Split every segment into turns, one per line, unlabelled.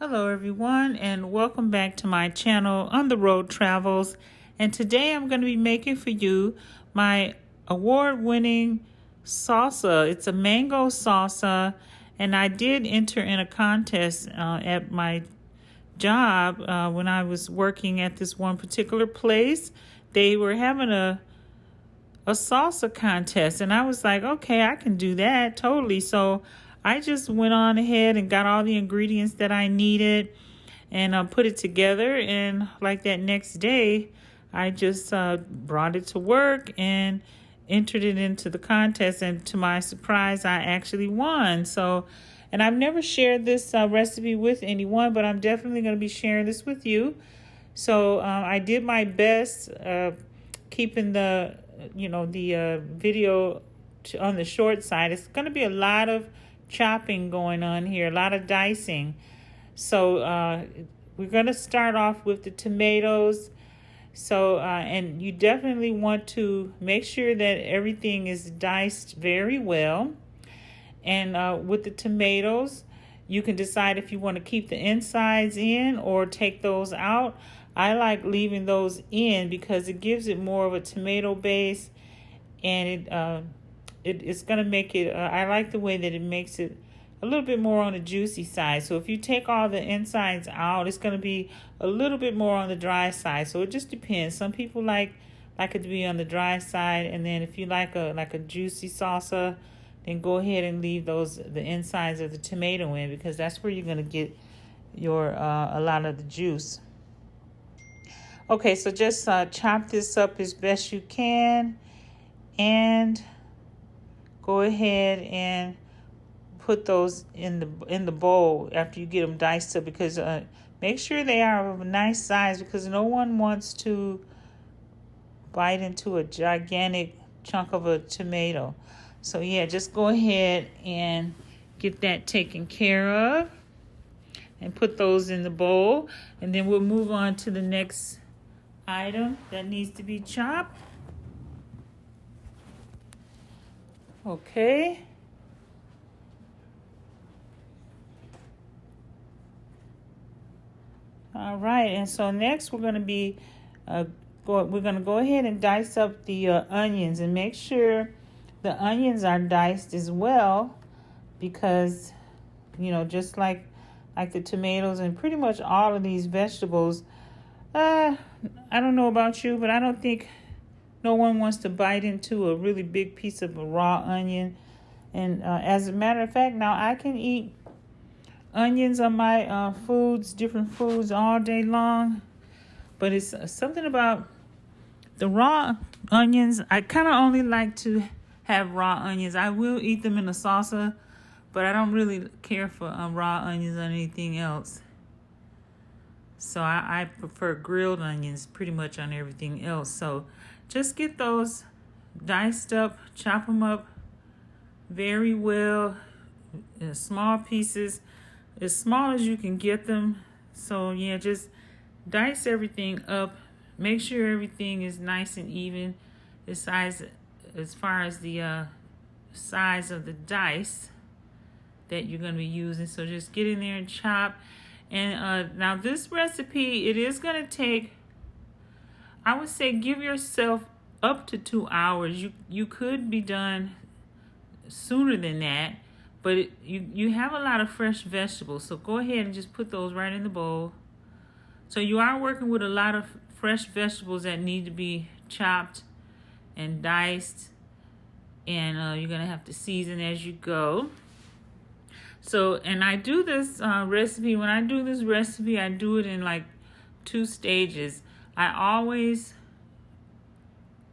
Hello everyone, and welcome back to my channel On the Road Travels. And today I'm going to be making for you my award-winning salsa. It's a mango salsa, and I did enter in a contest at my job when I was working at this one particular place. They were having a salsa contest, and I was like, okay, I can do that totally. So I just went on ahead and got all the ingredients that I needed and put it together. And like that next day, I just brought it to work and entered it into the contest. And to my surprise, I actually won. So, and I've never shared this recipe with anyone, but I'm definitely going to be sharing this with you. So I did my best keeping the video on the short side. It's going to be a lot of chopping going on here, a lot of dicing. So we're going to start off with the tomatoes. So and you definitely want to make sure that everything is diced very well. And with the tomatoes, you can decide if you want to keep the insides in or take those out. I like leaving those in because it gives it more of a tomato base, and it's going to make it, I like the way that it makes it a little bit more on the juicy side. So if you take all the insides out, it's going to be a little bit more on the dry side. So it just depends. Some people like it to be on the dry side, and then if you like a juicy salsa, then go ahead and leave the insides of the tomato in, because that's where you're going to get your a lot of the juice. Okay, so just chop this up as best you can, and go ahead and put those in the bowl after you get them diced up, because make sure they are of a nice size, because no one wants to bite into a gigantic chunk of a tomato. So yeah, just go ahead and get that taken care of and put those in the bowl, and then we'll move on to the next item that needs to be chopped. Okay. All right, and so next we're going to be go ahead and dice up the onions, and make sure the onions are diced as well, because just like the tomatoes and pretty much all of these vegetables, I don't know about you, but I don't think no one wants to bite into a really big piece of a raw onion. And as a matter of fact, now I can eat onions on my different foods all day long. But it's something about the raw onions. I kind of only like to have raw onions. I will eat them in a salsa, but I don't really care for raw onions or anything else. So I prefer grilled onions pretty much on everything else. So just get those diced up, chop them up very well in small pieces, as small as you can get them. So yeah, just dice everything up. Make sure everything is nice and even as far as the size of the dice that you're going to be using. So just get in there and chop. And now this recipe, it is going to take, I would say, give yourself up to 2 hours. You could be done sooner than that, but you have a lot of fresh vegetables, so go ahead and just put those right in the bowl. So you are working with a lot of fresh vegetables that need to be chopped and diced, and you're going to have to season as you go. So, and I do this recipe, when I do this recipe, I do it in like 2 stages. I always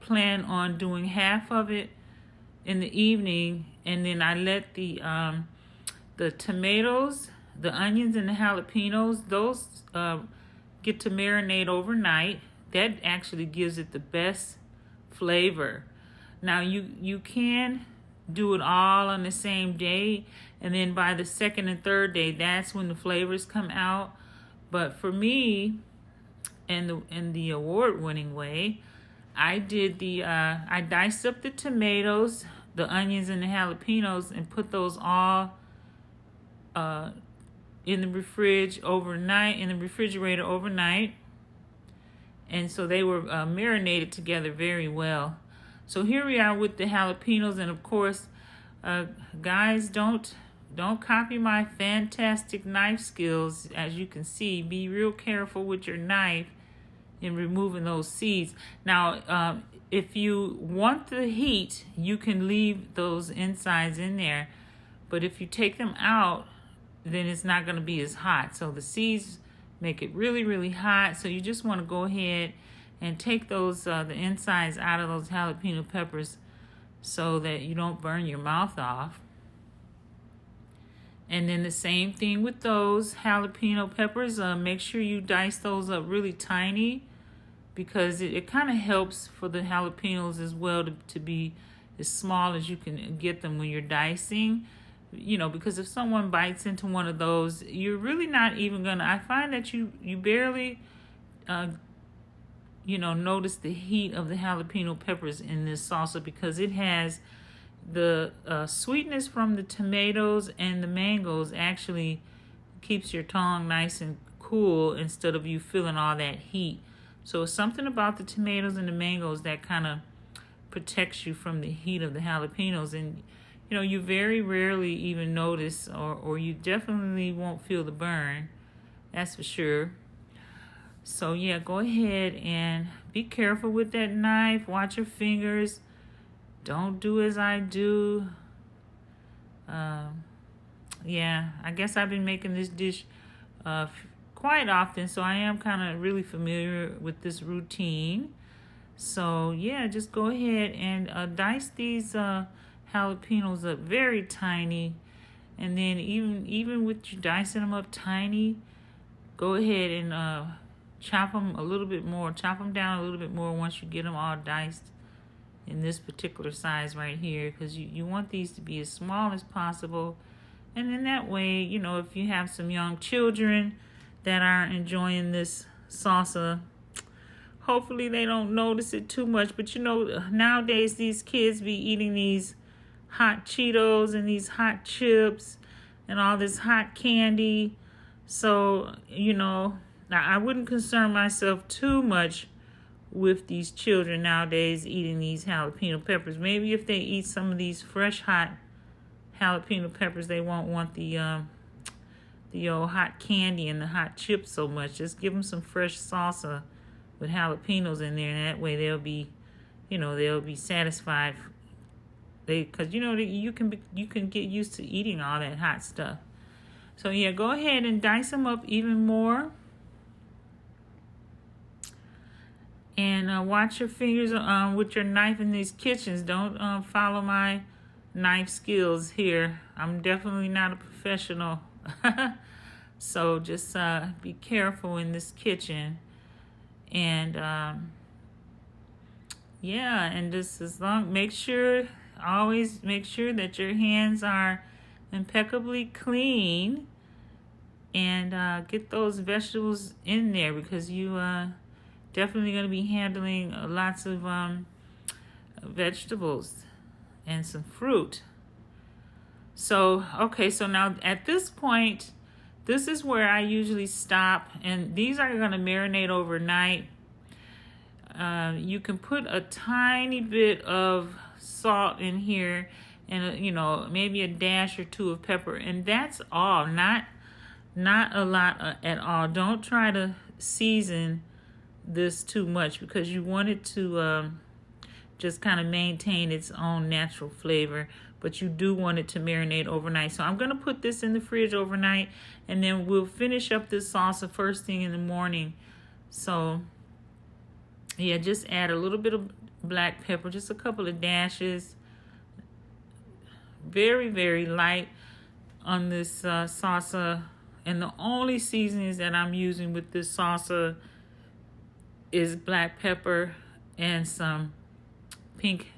plan on doing half of it in the evening, and then I let the tomatoes, the onions, and the jalapenos, those get to marinate overnight. That actually gives it the best flavor. Now you can do it all on the same day, and then by the second and third day, that's when the flavors come out. But for me, in the award-winning way, I did I diced up the tomatoes, the onions, and the jalapenos, and put those all in the refrigerator overnight. And so they were marinated together very well. So here we are with the jalapenos, and of course, guys, don't copy my fantastic knife skills. As you can see, be real careful with your knife in removing those seeds. Now, if you want the heat, you can leave those insides in there, but if you take them out, then it's not going to be as hot. So the seeds make it really, really hot. So you just want to go ahead and take those the insides out of those jalapeno peppers so that you don't burn your mouth off. And then the same thing with those jalapeno peppers. Make sure you dice those up really tiny, because it kind of helps for the jalapenos as well to be as small as you can get them when you're dicing. You know, because if someone bites into one of those, you're really not even gonna, I find that you barely notice the heat of the jalapeno peppers in this salsa, because it has the sweetness from the tomatoes, and the mangoes actually keeps your tongue nice and cool instead of you feeling all that heat. So it's something about the tomatoes and the mangoes that kind of protects you from the heat of the jalapenos. And you very rarely even notice, or you definitely won't feel the burn. That's for sure. So yeah, go ahead and be careful with that knife. Watch your fingers. Don't do as I do. Yeah, I guess I've been making this dish quite often, so I am kind of really familiar with this routine. So yeah, just go ahead and dice these jalapenos up very tiny, and then even with you dicing them up tiny, go ahead and chop them down a little bit more once you get them all diced in this particular size right here, because you want these to be as small as possible. And then that way, if you have some young children that are enjoying this salsa, hopefully they don't notice it too much. But nowadays these kids be eating these hot Cheetos and these hot chips and all this hot candy. So, now I wouldn't concern myself too much with these children nowadays eating these jalapeno peppers. Maybe if they eat some of these fresh hot jalapeno peppers, they won't want the old hot candy and the hot chips so much. Just give them some fresh salsa with jalapenos in there, and that way they'll be satisfied. Because you can get used to eating all that hot stuff. So yeah, go ahead and dice them up even more. And watch your fingers with your knife in these kitchens. Don't follow my knife skills here. I'm definitely not a professional. So just be careful in this kitchen. And and just always make sure that your hands are impeccably clean, and get those vegetables in there, because you definitely going to be handling lots of vegetables and some fruit. So, okay, so now at this point, this is where I usually stop, and these are going to marinate overnight. You can put a tiny bit of salt in here, and maybe a dash or two of pepper, and that's all. Not a lot at all. Don't try to season this too much, because you want it to just kind of maintain its own natural flavor, but you do want it to marinate overnight. So I'm going to put this in the fridge overnight, and then we'll finish up this salsa first thing in the morning. So yeah, just add a little bit of black pepper, just a couple of dashes, very, very light on this salsa. And the only seasonings that I'm using with this salsa is black pepper and some pink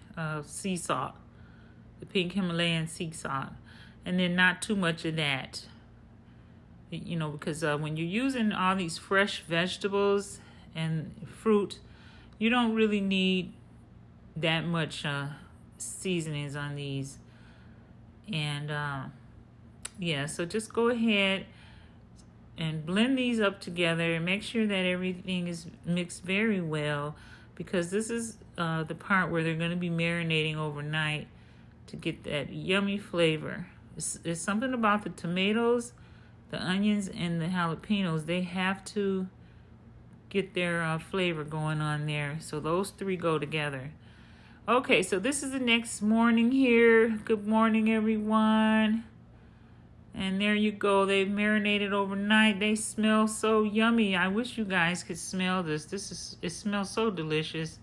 sea salt, the pink Himalayan sea salt, and then not too much of that, because when you're using all these fresh vegetables and fruit, you don't really need that much seasonings on these. And so just go ahead and blend these up together and make sure that everything is mixed very well, because this is the part where they're going to be marinating overnight to get that yummy flavor. It's something about the tomatoes, the onions, and the jalapenos. They have to get their flavor going on there. So those three go together. Okay, so this is the next morning here. Good morning, everyone. And there you go. They've marinated overnight. They smell so yummy. I wish you guys could smell this. It smells so delicious.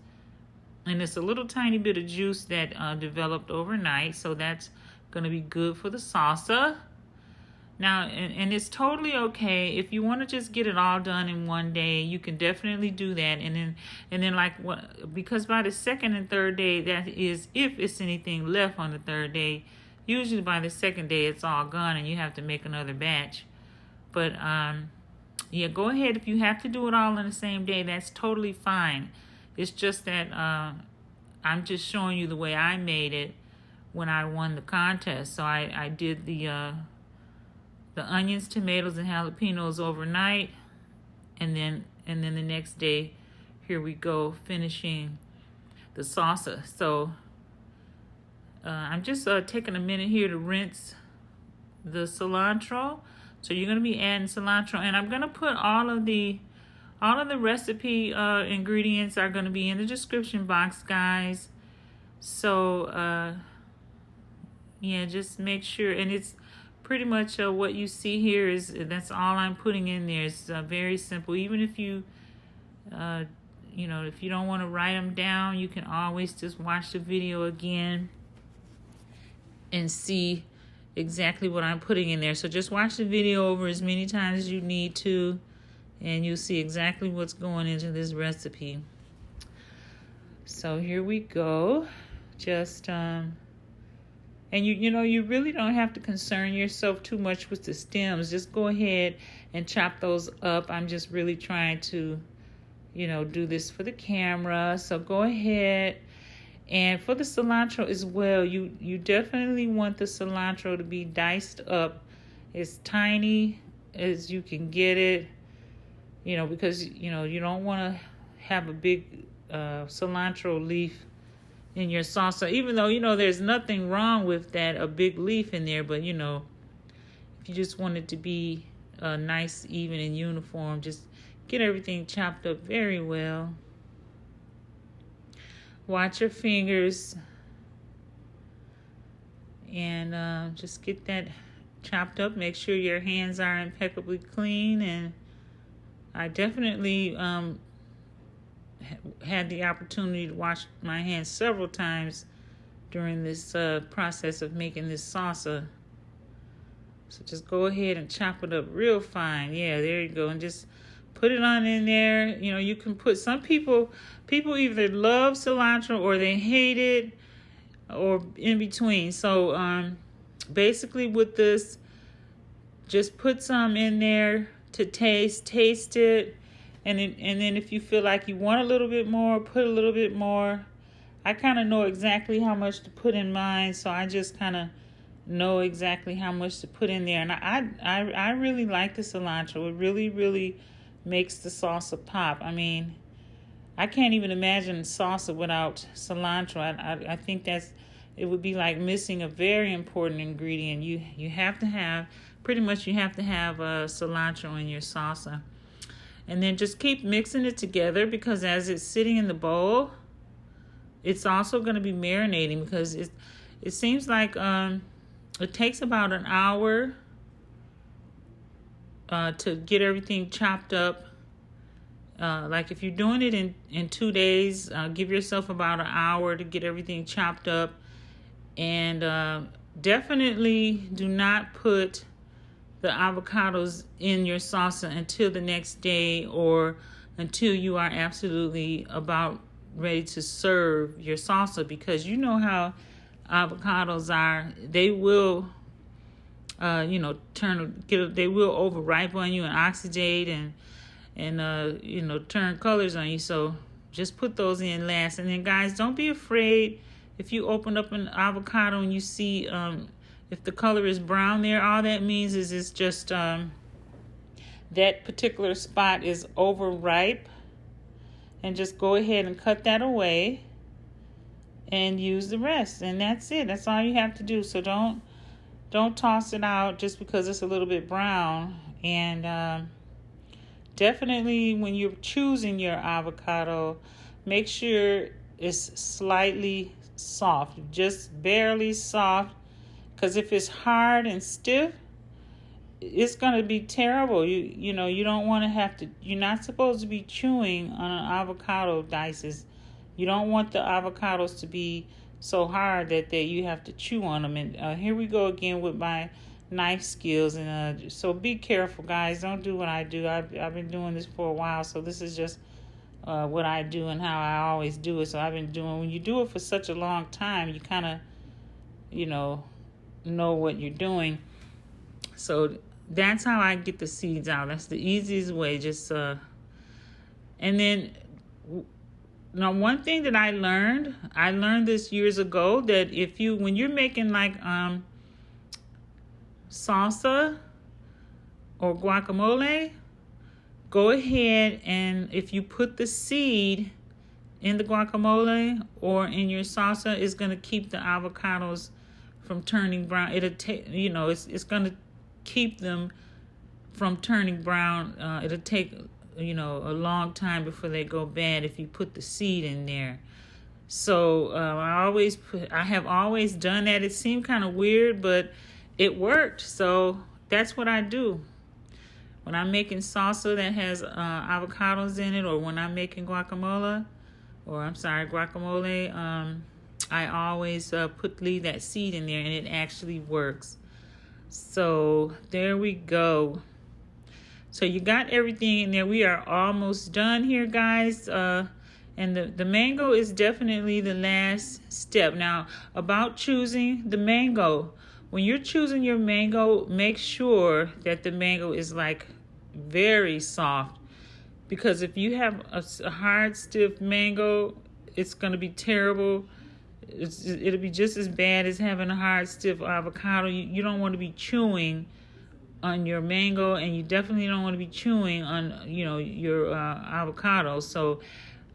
And it's a little tiny bit of juice that developed overnight. So that's going to be good for the salsa. Now, and it's totally okay if you want to just get it all done in one day. You can definitely do that, and then like what, because by the second and third day, that is if it's anything left on the third day. Usually by the second day, it's all gone, and you have to make another batch. But yeah, go ahead if you have to do it all in the same day. That's totally fine. It's just that I'm just showing you the way I made it when I won the contest. So I did the onions, tomatoes, and jalapenos overnight, and then the next day, here we go, finishing the salsa. So I'm just taking a minute here to rinse the cilantro. So you're going to be adding cilantro, and I'm going to put all of the recipe ingredients are going to be in the description box, guys. So yeah, just make sure, and it's pretty much what you see here that's all I'm putting in there. It's very simple. Even if you if you don't want to write them down, you can always just watch the video again and see exactly what I'm putting in there. So just watch the video over as many times as you need to, and you'll see exactly what's going into this recipe. So here we go. Just and you really don't have to concern yourself too much with the stems. Just go ahead and chop those up. I'm just really trying to, do this for the camera. So go ahead. And for the cilantro as well, you definitely want the cilantro to be diced up as tiny as you can get it. Because, you don't want to have a big cilantro leaf in your salsa, even though there's nothing wrong with that, a big leaf in there, but if you just want it to be nice, even, and uniform, just get everything chopped up very well. Watch your fingers and just get that chopped up. Make sure your hands are impeccably clean, and I definitely had the opportunity to wash my hands several times during this process of making this salsa. So just go ahead and chop it up real fine. Yeah, there you go. And just put it on in there. You can put, some people either love cilantro or they hate it, or in between. So basically with this, just put some in there to taste it. And then if you feel like you want a little bit more, put a little bit more. I kind of know exactly how much to put in mine, so I just kind of know exactly how much to put in there. And I really like the cilantro. It really, really makes the salsa pop. I mean, I can't even imagine salsa without cilantro. I think it would be like missing a very important ingredient. You have to have cilantro in your salsa. And then just keep mixing it together, because as it's sitting in the bowl, it's also going to be marinating, because it seems like it takes about an hour to get everything chopped up. Like if you're doing it in 2 days, give yourself about an hour to get everything chopped up. And definitely do not put the avocados in your salsa until the next day, or until you are absolutely about ready to serve your salsa, because you know how avocados are. They will they will overripe on you and oxidate and turn colors on you. So just put those in last. And then guys, don't be afraid if you open up an avocado and you see if the color is brown there. All that means is it's just that particular spot is overripe, and just go ahead and cut that away and use the rest, and that's it. That's all you have to do. So don't toss it out just because it's a little bit brown. And definitely when you're choosing your avocado, make sure it's slightly soft, just barely soft, because if it's hard and stiff, it's going to be terrible. You know, you don't want to have to, you're not supposed to be chewing on an avocado dices. You don't want the avocados to be so hard that you have to chew on them. And here we go again with my knife skills. And so be careful, guys. Don't do what I do. I've been doing this for a while, so this is just what I do and how I always do it. So I've been doing, when you do it for such a long time, you kind of, you know what you're doing. So that's how I get the seeds out. That's the easiest way. Just and then now one thing that I learned this years ago, that when you're making like salsa or guacamole, go ahead, and if you put the seed in the guacamole or in your salsa, it's going to keep the avocados from turning brown. It'll take, it's going to keep them from turning brown. It'll take, a long time before they go bad if you put the seed in there. So I have always done that. It seemed kind of weird, but it worked. So that's what I do. When I'm making salsa that has avocados in it, or when I'm making guacamole, I always leave that seed in there, and it actually works. So there we go. So you got everything in there. We are almost done here, guys. And the mango is definitely the last step. Now, about choosing the mango. When you're choosing your mango, make sure that the mango is like very soft. Because if you have a hard, stiff mango, it's going to be terrible. It'll be just as bad as having a hard, stiff avocado. You don't want to be chewing on your mango, and you definitely don't want to be chewing on your avocado. So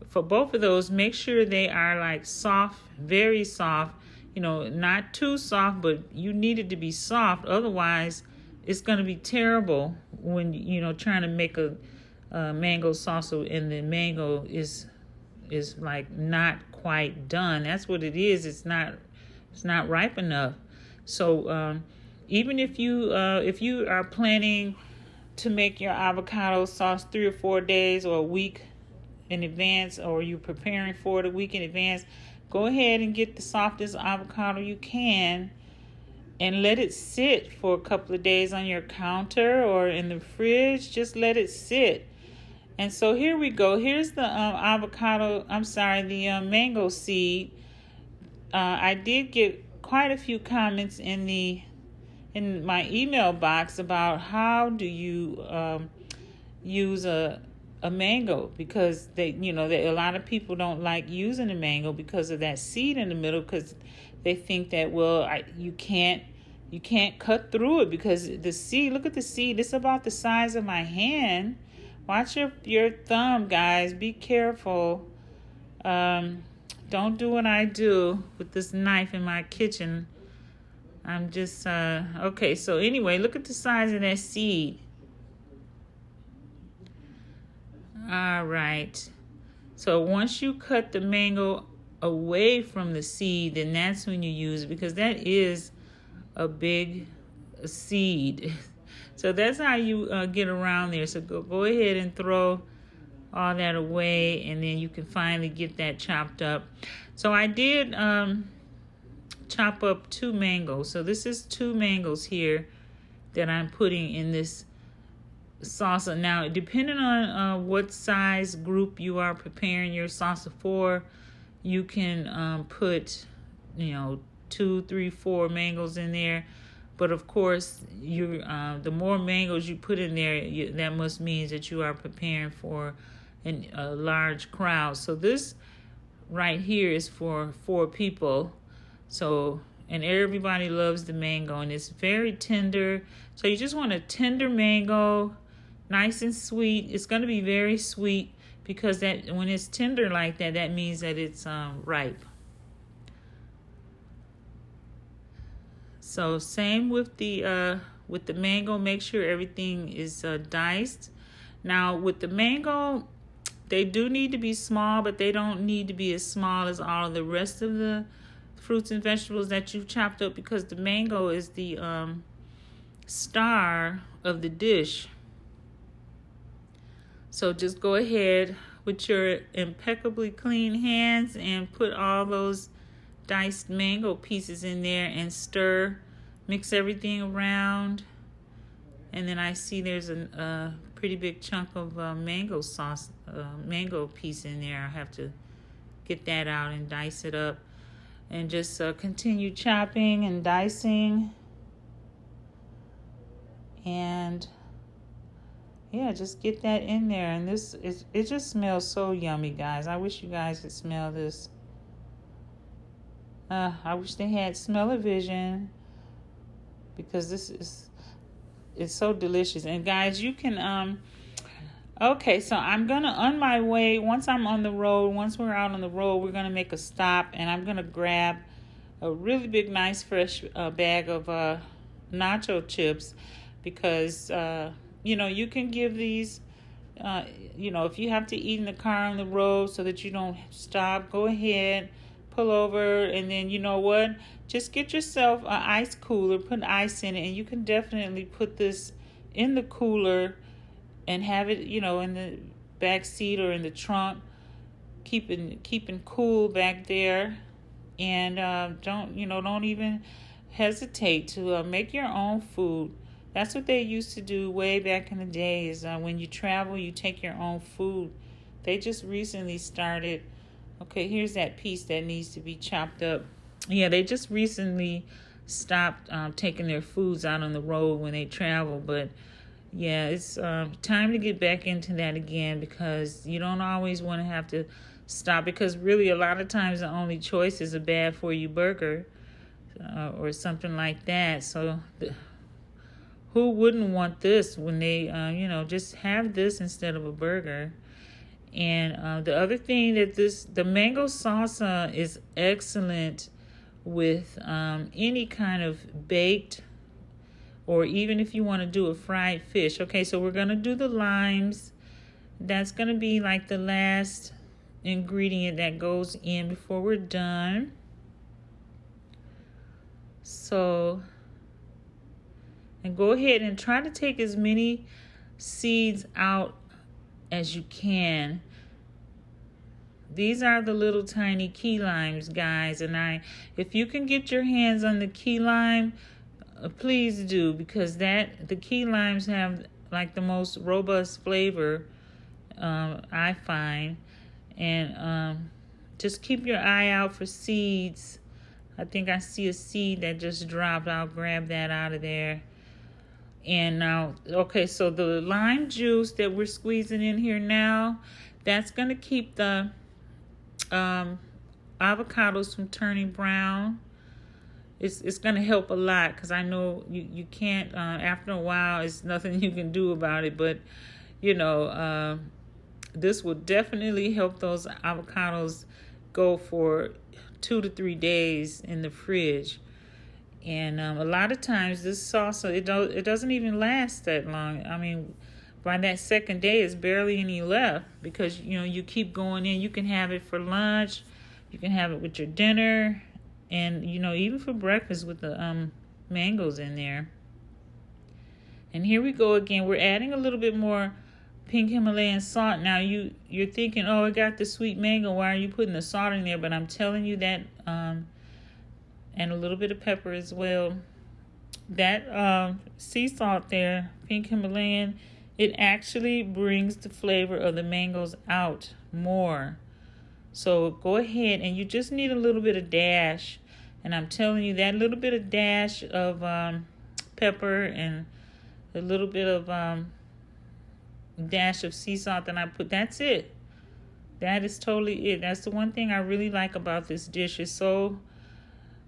for both of those, make sure they are like soft, very soft. Not too soft, but you need it to be soft. Otherwise, it's going to be terrible when trying to make a mango salsa, and the mango is like not quite done. That's what it is. It's not ripe enough. So even if you are planning to make your avocado sauce 3 or 4 days or a week in advance, or you're preparing for it a week in advance, go ahead and get the softest avocado you can and let it sit for a couple of days on your counter or in the fridge. Just let it sit. And so here we go. Here's the mango seed. I did get quite a few comments in my email box about how do you use a mango, because a lot of people don't like using a mango because of that seed in the middle, because they think that you can't cut through it because the seed. Look at the seed. It's about the size of my hand. Watch your thumb, guys. Be careful. Don't do what I do with this knife in my kitchen. I'm just, okay. So anyway, look at the size of that seed. All right. So once you cut the mango away from the seed, then that's when you use it, because that is a big seed. So that's how you get around there. So go ahead and throw all that away, and then you can finally get that chopped up. So I did chop up 2 mangoes. So this is 2 mangoes here that I'm putting in this salsa. Now, depending on what size group you are preparing your salsa for, you can put 2, 3, 4 mangoes in there. But of course, the more mangoes you put in there, that must mean that you are preparing for a large crowd. So this right here is for 4 people. So, and everybody loves the mango, and it's very tender. So you just want a tender mango. nice and sweet. It's going to be very sweet because that when it's tender like that, that means that it's ripe. So same with the mango. Make sure everything is diced. Now with the mango, they do need to be small, but they don't need to be as small as all of the rest of the fruits and vegetables that you've chopped up, because the mango is the star of the dish. So just go ahead with your impeccably clean hands and put all those diced mango pieces in there and stir. Mix everything around. And then I see there's a pretty big chunk of mango sauce, mango piece in there. I have to get that out and dice it up. And just continue chopping and dicing. And yeah, just get that in there. And it just smells so yummy, guys. I wish you guys could smell this. I wish they had smell-o-vision, because it's so delicious. And guys, you can okay, so I'm gonna, on my way, once I'm on the road, once we're out on the road, we're gonna make a stop, and I'm gonna grab a really big, nice, fresh bag of nacho chips, because you can give these, if you have to eat in the car on the road so that you don't stop, go ahead, pull over, and then you know what? Just get yourself an ice cooler, put ice in it, and you can definitely put this in the cooler and have it, in the back seat or in the trunk, keeping cool back there. And don't even hesitate to make your own food. That's what they used to do way back in the days. When you travel, you take your own food. They just recently started. Okay, here's that piece that needs to be chopped up. Yeah, they just recently stopped taking their foods out on the road when they travel. But yeah, it's time to get back into that again, because you don't always want to have to stop, because really a lot of times the only choice is a bad for you burger or something like that. So who wouldn't want this when they, just have this instead of a burger? And the other thing that the mango salsa is excellent with any kind of baked, or even if you want to do a fried fish. Okay, so we're going to do the limes. That's going to be like the last ingredient that goes in before we're done. So, and go ahead and try to take as many seeds out as you can. These are the little tiny key limes, guys, and if you can get your hands on the key lime, please do, because the key limes have like the most robust flavor, I find. And just keep your eye out for seeds. I think I see a seed that just dropped. I'll grab that out of there. And now, okay, so the lime juice that we're squeezing in here now, that's going to keep the avocados from turning brown. It's going to help a lot, because I know you can't, after a while, it's nothing you can do about it. But, this will definitely help those avocados go for 2 to 3 days in the fridge. And a lot of times this salsa, it doesn't even last that long. I mean, by that second day, it's barely any left, because, you keep going in. You can have it for lunch. You can have it with your dinner. And, even for breakfast with the mangoes in there. And here we go again. We're adding a little bit more pink Himalayan salt. Now, you're thinking, oh, I got the sweet mango. Why are you putting the salt in there? But I'm telling you that, and a little bit of pepper as well. That sea salt there, pink Himalayan, it actually brings the flavor of the mangoes out more. So go ahead, and you just need a little bit of dash. And I'm telling you, that little bit of dash of pepper and a little bit of dash of sea salt that I put, that's it. That is totally it. That's the one thing I really like about this dish. It's so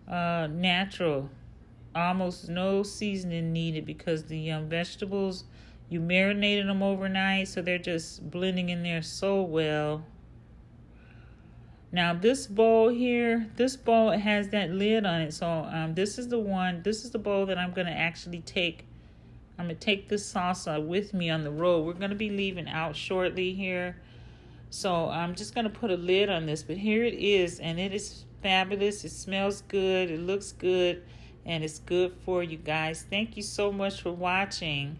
natural. Almost no seasoning needed, because the vegetables You marinated them overnight, so they're just blending in there so well. Now this bowl here, this bowl has that lid on it. So this is the bowl that I'm going to actually take. I'm going to take this salsa with me on the road. We're going to be leaving out shortly here. So I'm just going to put a lid on this. But here it is, and it is fabulous. It smells good. It looks good, and it's good for you guys. Thank you so much for watching.